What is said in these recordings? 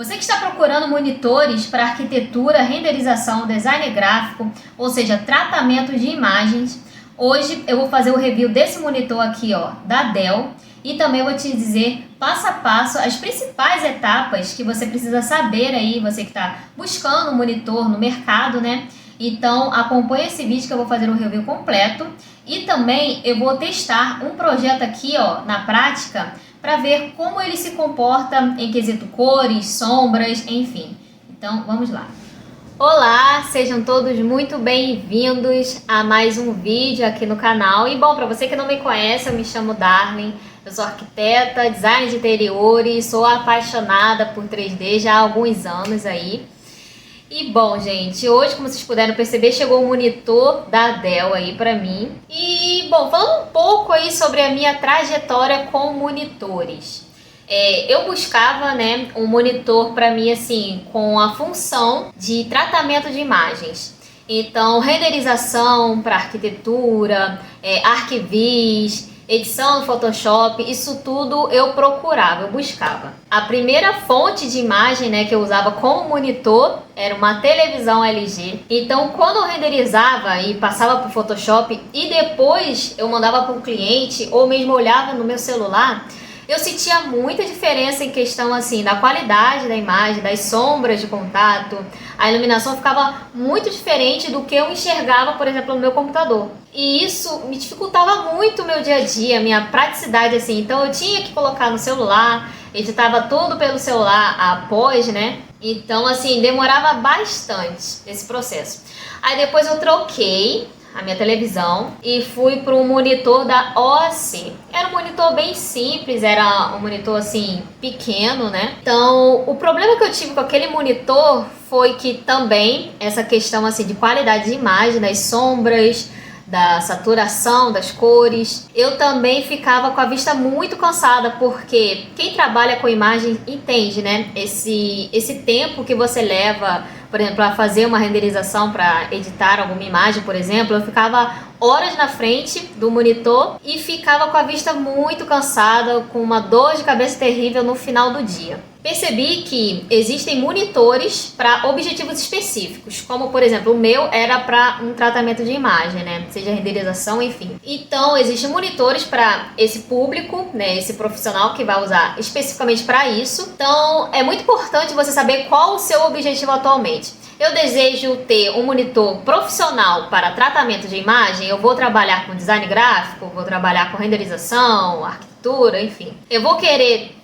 Você que está procurando monitores para arquitetura, renderização, design gráfico, ou seja, tratamento de imagens, hoje eu vou fazer o review desse monitor aqui, ó, da Dell, e também vou te dizer passo a passo as principais etapas que você precisa saber aí, você que está buscando um monitor no mercado, né? Então acompanha esse vídeo que eu vou fazer um review completo e também eu vou testar um projeto aqui, ó, na prática, para ver como ele se comporta em quesito cores, sombras, enfim. Então vamos lá. Olá, sejam todos muito bem-vindos a mais um vídeo aqui no canal. E bom, para você que não me conhece, eu me chamo Darlene, eu sou arquiteta, designer de interiores, sou apaixonada por 3D já há alguns anos aí. E bom, gente, hoje, como vocês puderam perceber, chegou um monitor da Dell aí pra mim. E bom, falando um pouco aí sobre a minha trajetória com monitores. Eu buscava, né, um monitor para mim assim, com a função de tratamento de imagens. Então, renderização para arquitetura, arquivis, edição no Photoshop, isso tudo eu procurava, eu buscava. A primeira fonte de imagem, né, que eu usava como monitor era uma televisão LG. Então, quando eu renderizava e passava para o Photoshop e depois eu mandava para o cliente ou mesmo olhava no meu celular, eu sentia muita diferença em questão assim da qualidade da imagem, das sombras de contato. A iluminação ficava muito diferente do que eu enxergava, por exemplo, no meu computador. E isso me dificultava muito o meu dia a dia, a minha praticidade assim. Então eu tinha que colocar no celular, editava tudo pelo celular após, né? Então assim, demorava bastante esse processo. Aí depois eu troquei a minha televisão e fui para um monitor da OC. Era um monitor bem simples, era um monitor assim pequeno, né? Então o problema que eu tive com aquele monitor foi que também essa questão assim de qualidade de imagem, das sombras, da saturação, das cores, eu também ficava com a vista muito cansada, porque quem trabalha com imagem entende, né? Esse tempo que você leva, por exemplo, a fazer uma renderização para editar alguma imagem, por exemplo, eu ficava horas na frente do monitor e ficava com a vista muito cansada, com uma dor de cabeça terrível no final do dia. Percebi que existem monitores para objetivos específicos, como por exemplo o meu era para um tratamento de imagem, né? Seja renderização, enfim. Então existem monitores para esse público, né? Esse profissional que vai usar especificamente para isso. Então é muito importante você saber qual o seu objetivo atualmente. Eu desejo ter um monitor profissional para tratamento de imagem, eu vou trabalhar com design gráfico, vou trabalhar com renderização, arquitetura, enfim. Eu vou querer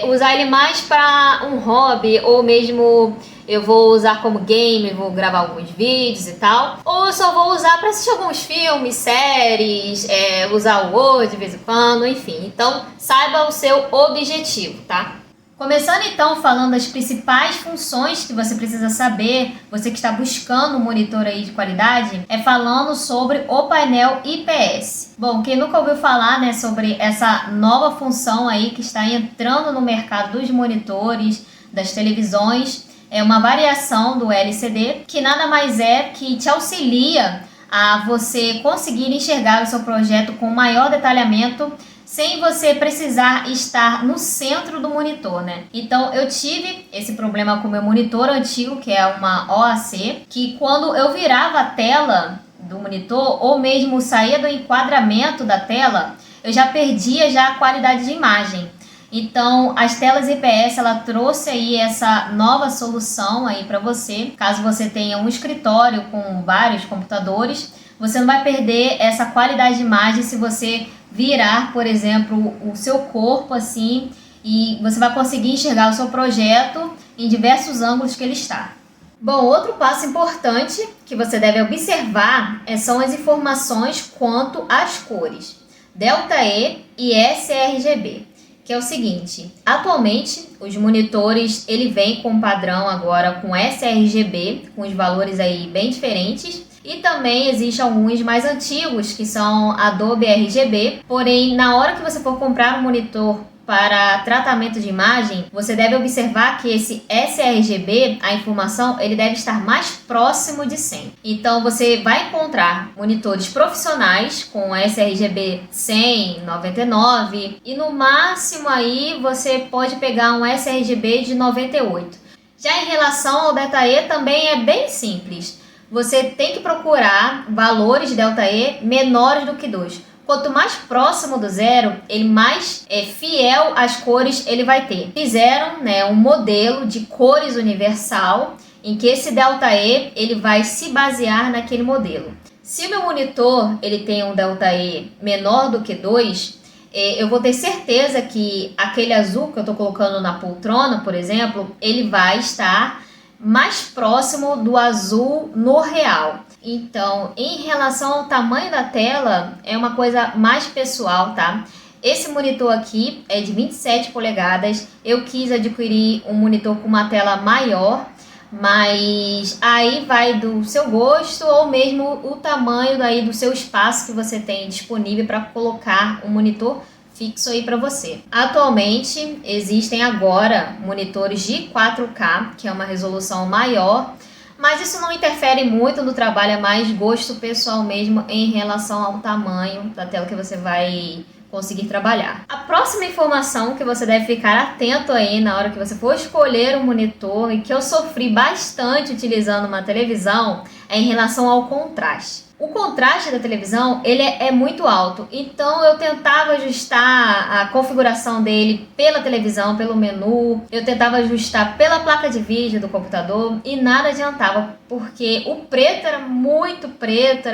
usar ele mais para um hobby, ou mesmo eu vou usar como game, vou gravar alguns vídeos e tal. Ou eu só vou usar para assistir alguns filmes, séries, usar o Word de vez em quando, enfim. Então, saiba o seu objetivo, tá? Começando então falando das principais funções que você precisa saber, você que está buscando um monitor aí de qualidade, falando sobre o painel IPS. Bom, quem nunca ouviu falar, né, sobre essa nova função aí que está entrando no mercado dos monitores, das televisões, é uma variação do LCD, que nada mais é que te auxilia a você conseguir enxergar o seu projeto com maior detalhamento, sem você precisar estar no centro do monitor, né? Então eu tive esse problema com o meu monitor antigo, que é uma OAC, que quando eu virava a tela do monitor, ou mesmo saía do enquadramento da tela, eu já perdia a qualidade de imagem. Então, as telas IPS, ela trouxe aí essa nova solução aí para você. Caso você tenha um escritório com vários computadores, você não vai perder essa qualidade de imagem se você virar, por exemplo, o seu corpo assim, e você vai conseguir enxergar o seu projeto em diversos ângulos que ele está. Bom, outro passo importante que você deve observar são as informações quanto às cores Delta E e sRGB, que é o seguinte: atualmente os monitores ele vem com um padrão agora com sRGB, com os valores aí bem diferentes. E também existem alguns mais antigos, que são Adobe RGB. Porém, na hora que você for comprar um monitor para tratamento de imagem, você deve observar que esse sRGB, a informação, ele deve estar mais próximo de 100. Então, você vai encontrar monitores profissionais com sRGB 100, 99 e no máximo aí você pode pegar um sRGB de 98. Já em relação ao ΔE também é bem simples. Você tem que procurar valores de ΔE menores do que 2. Quanto mais próximo do zero, ele mais fiel às cores ele vai ter. Fizeram, né, um modelo de cores universal em que esse ΔE ele vai se basear naquele modelo. Se o meu monitor ele tem um ΔE menor do que 2, eu vou ter certeza que aquele azul que eu estou colocando na poltrona, por exemplo, ele vai estar mais próximo do azul no real. Então, em relação ao tamanho da tela, é uma coisa mais pessoal, tá? Esse monitor aqui é de 27 polegadas. Eu quis adquirir um monitor com uma tela maior, mas aí vai do seu gosto ou mesmo o tamanho daí do seu espaço que você tem disponível para colocar um monitor fixo aí para você. Atualmente existem agora monitores de 4K, que é uma resolução maior, mas isso não interfere muito no trabalho, é mais gosto pessoal mesmo em relação ao tamanho da tela que você vai conseguir trabalhar. A próxima informação que você deve ficar atento aí na hora que você for escolher um monitor e que eu sofri bastante utilizando uma televisão é em relação ao contraste. O contraste da televisão ele é muito alto, então eu tentava ajustar a configuração dele pela televisão, pelo menu, eu tentava ajustar pela placa de vídeo do computador e nada adiantava, porque o preto, era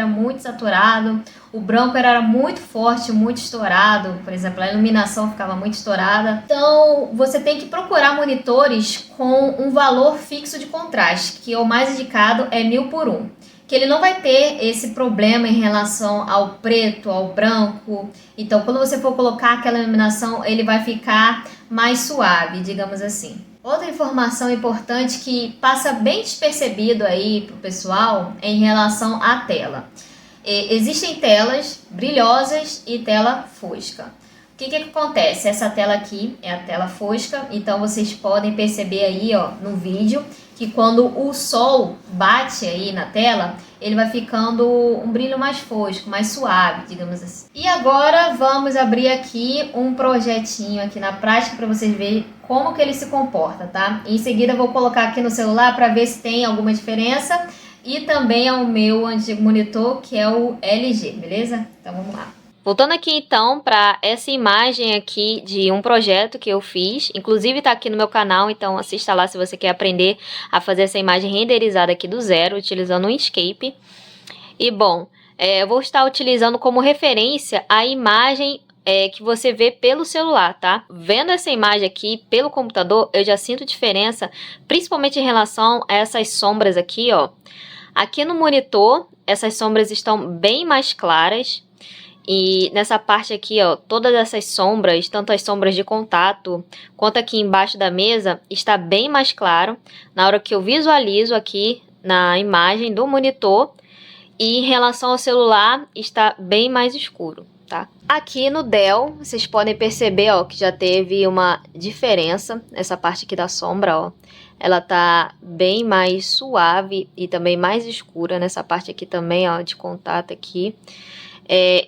muito saturado, o branco era muito forte, muito estourado, por exemplo, a iluminação ficava muito estourada. Então você tem que procurar monitores com um valor fixo de contraste, que o mais indicado é 1000x1. Que ele não vai ter esse problema em relação ao preto, ao branco. Então, quando você for colocar aquela iluminação, ele vai ficar mais suave, digamos assim. Outra informação importante que passa bem despercebido aí pro pessoal é em relação à tela. Existem telas brilhosas e tela fosca. O que acontece? Essa tela aqui é a tela fosca, então vocês podem perceber aí, ó, no vídeo, que quando o sol bate aí na tela, ele vai ficando um brilho mais fosco, mais suave, digamos assim. E agora vamos abrir aqui um projetinho aqui na prática para vocês verem como que ele se comporta, tá? Em seguida eu vou colocar aqui no celular para ver se tem alguma diferença e também ao meu antigo monitor, que é o LG, beleza? Então vamos lá. Voltando aqui então para essa imagem aqui de um projeto que eu fiz, inclusive está aqui no meu canal, então assista lá se você quer aprender a fazer essa imagem renderizada aqui do zero, utilizando o Inkscape. E bom, eu vou estar utilizando como referência a imagem que você vê pelo celular, tá? Vendo essa imagem aqui pelo computador, eu já sinto diferença, principalmente em relação a essas sombras aqui, ó. Aqui no monitor, essas sombras estão bem mais claras. E nessa parte aqui, ó, todas essas sombras, tanto as sombras de contato quanto aqui embaixo da mesa, está bem mais claro na hora que eu visualizo aqui na imagem do monitor. E em relação ao celular, está bem mais escuro, tá? Aqui no Dell, vocês podem perceber, ó, que já teve uma diferença nessa parte aqui da sombra, ó. Ela tá bem mais suave e também mais escura nessa parte aqui também, ó, de contato aqui.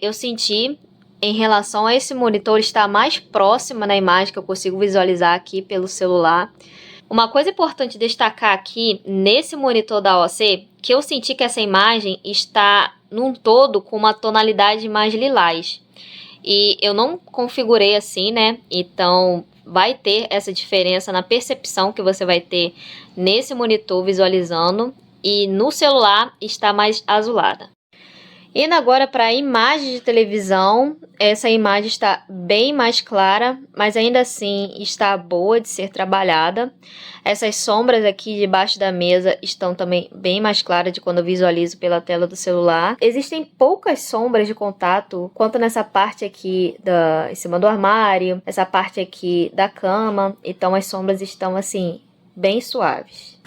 Eu senti em relação a esse monitor estar mais próxima na imagem que eu consigo visualizar aqui pelo celular. Uma coisa importante destacar aqui nesse monitor da AOC, que eu senti que essa imagem está num todo com uma tonalidade mais lilás. E eu não configurei assim, né? Então vai ter essa diferença na percepção que você vai ter nesse monitor visualizando. E no celular está mais azulada. Indo agora para a imagem de televisão, essa imagem está bem mais clara, mas ainda assim está boa de ser trabalhada. Essas sombras aqui debaixo da mesa estão também bem mais claras de quando eu visualizo pela tela do celular. Existem poucas sombras de contato, quanto nessa parte aqui em cima do armário, essa parte aqui da cama, então as sombras estão assim, bem suaves.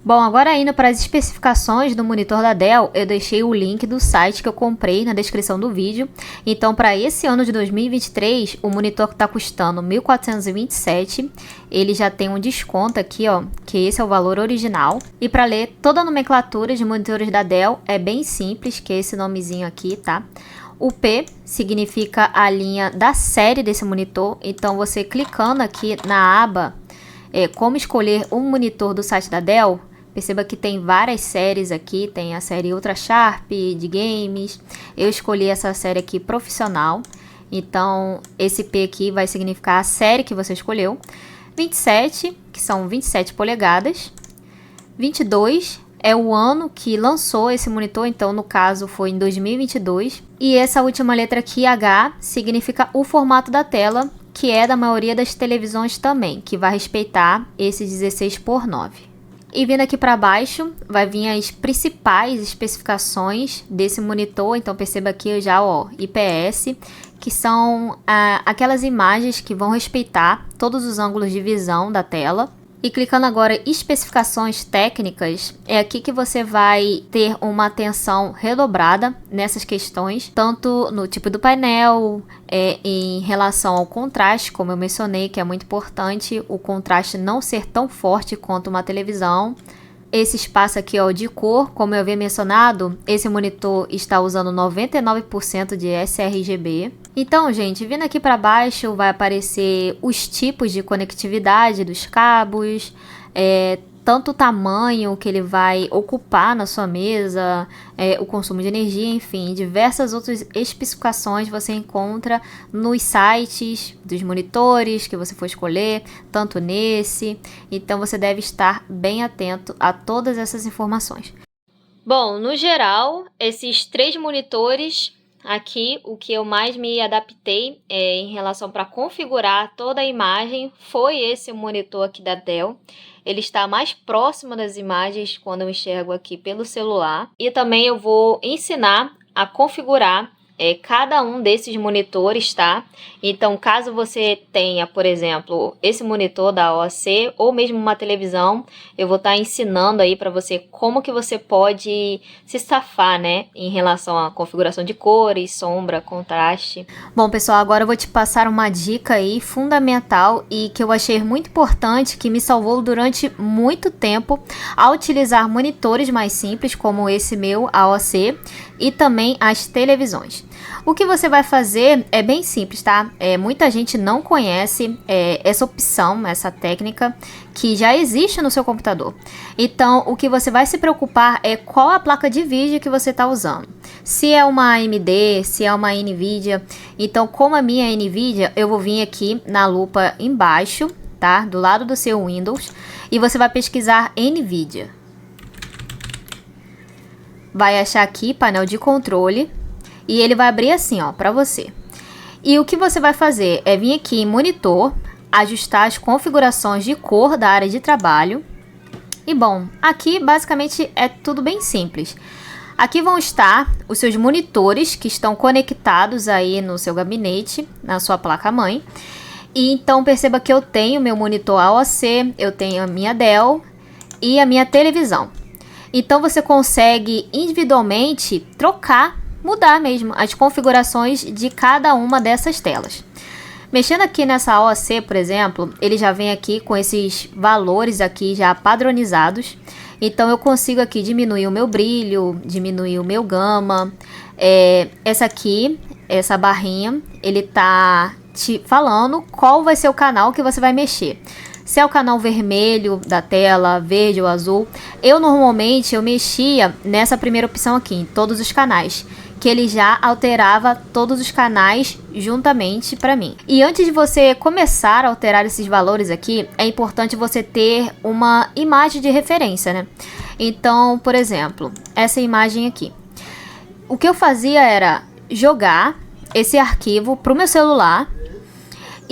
Bom, agora indo para as especificações do monitor da Dell, eu deixei o link do site que eu comprei na descrição do vídeo. Então, para esse ano de 2023, o monitor está custando R$ 1.427. Ele já tem um desconto aqui, ó, que esse é o valor original. E para ler toda a nomenclatura de monitores da Dell é bem simples, que é esse nomezinho aqui, tá? O P significa a linha da série desse monitor. Então, você clicando aqui na aba como escolher um monitor do site da Dell, perceba que tem várias séries aqui, tem a série Ultra Sharp de games. Eu escolhi essa série aqui profissional, então esse P aqui vai significar a série que você escolheu. 27, que são 27 polegadas. 22 é o ano que lançou esse monitor, então no caso foi em 2022. E essa última letra aqui, H, significa o formato da tela, que é da maioria das televisões também, que vai respeitar esse 16:9. E vindo aqui para baixo, vai vir as principais especificações desse monitor. Então perceba aqui já, ó, IPS, que são aquelas imagens que vão respeitar todos os ângulos de visão da tela. E clicando agora em especificações técnicas, é aqui que você vai ter uma atenção redobrada nessas questões, tanto no tipo do painel, em relação ao contraste, como eu mencionei, que é muito importante o contraste não ser tão forte quanto uma televisão. Esse espaço aqui, ó, de cor, como eu havia mencionado, esse monitor está usando 99% de sRGB. Então, gente, vindo aqui para baixo vai aparecer os tipos de conectividade dos cabos, tanto o tamanho que ele vai ocupar na sua mesa, o consumo de energia, enfim, diversas outras especificações você encontra nos sites dos monitores que você for escolher, tanto nesse. Então você deve estar bem atento a todas essas informações. Bom, no geral, esses 3 monitores aqui, o que eu mais me adaptei em relação para configurar toda a imagem foi esse monitor aqui da Dell. Ele está mais próximo das imagens quando eu enxergo aqui pelo celular. E também eu vou ensinar a configurar cada um desses monitores, tá? Então, caso você tenha, por exemplo, esse monitor da OAC ou mesmo uma televisão, eu vou estar ensinando aí para você como que você pode se safar, né? Em relação à configuração de cores, sombra, contraste. Bom, pessoal, agora eu vou te passar uma dica aí fundamental e que eu achei muito importante, que me salvou durante muito tempo ao utilizar monitores mais simples, como esse meu AOC, e também as televisões. O que você vai fazer é bem simples, tá? Muita gente não conhece essa opção, essa técnica que já existe no seu computador. Então, o que você vai se preocupar é qual a placa de vídeo que você está usando. Se é uma AMD, se é uma NVIDIA. Então, como a minha é NVIDIA, eu vou vir aqui na lupa embaixo, tá? Do lado do seu Windows, e você vai pesquisar NVIDIA. Vai achar aqui painel de controle. E ele vai abrir assim, ó, para você. E o que você vai fazer é vir aqui em monitor, ajustar as configurações de cor da área de trabalho. E bom, aqui basicamente é tudo bem simples. Aqui vão estar os seus monitores que estão conectados aí no seu gabinete, na sua placa-mãe. E então perceba que eu tenho meu monitor AOC, eu tenho a minha Dell e a minha televisão. Então você consegue individualmente mudar mesmo as configurações de cada uma dessas telas. Mexendo aqui nessa AOC, por exemplo, ele já vem aqui com esses valores aqui já padronizados. Então eu consigo aqui diminuir o meu brilho, diminuir o meu gama. Essa aqui, essa barrinha, ele tá te falando qual vai ser o canal que você vai mexer. Se é o canal vermelho da tela, verde ou azul. Eu normalmente mexia nessa primeira opção aqui, em todos os canais, que ele já alterava todos os canais juntamente para mim. E antes de você começar a alterar esses valores aqui, é importante você ter uma imagem de referência, né? Então, por exemplo, essa imagem aqui. O que eu fazia era jogar esse arquivo para o meu celular.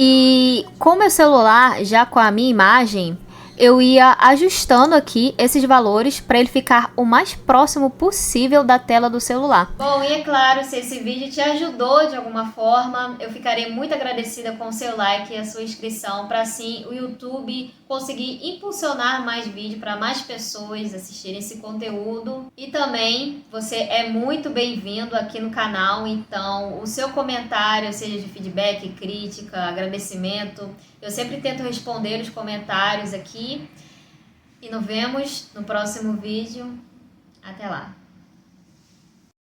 E com o meu celular, já com a minha imagem, eu ia ajustando aqui esses valores para ele ficar o mais próximo possível da tela do celular. Bom, e é claro, se esse vídeo te ajudou de alguma forma, eu ficarei muito agradecida com o seu like e a sua inscrição, para assim o YouTube conseguir impulsionar mais vídeo para mais pessoas assistirem esse conteúdo. E também você é muito bem-vindo aqui no canal, então o seu comentário, seja de feedback, crítica, agradecimento, eu sempre tento responder os comentários aqui. E nos vemos no próximo vídeo. Até lá!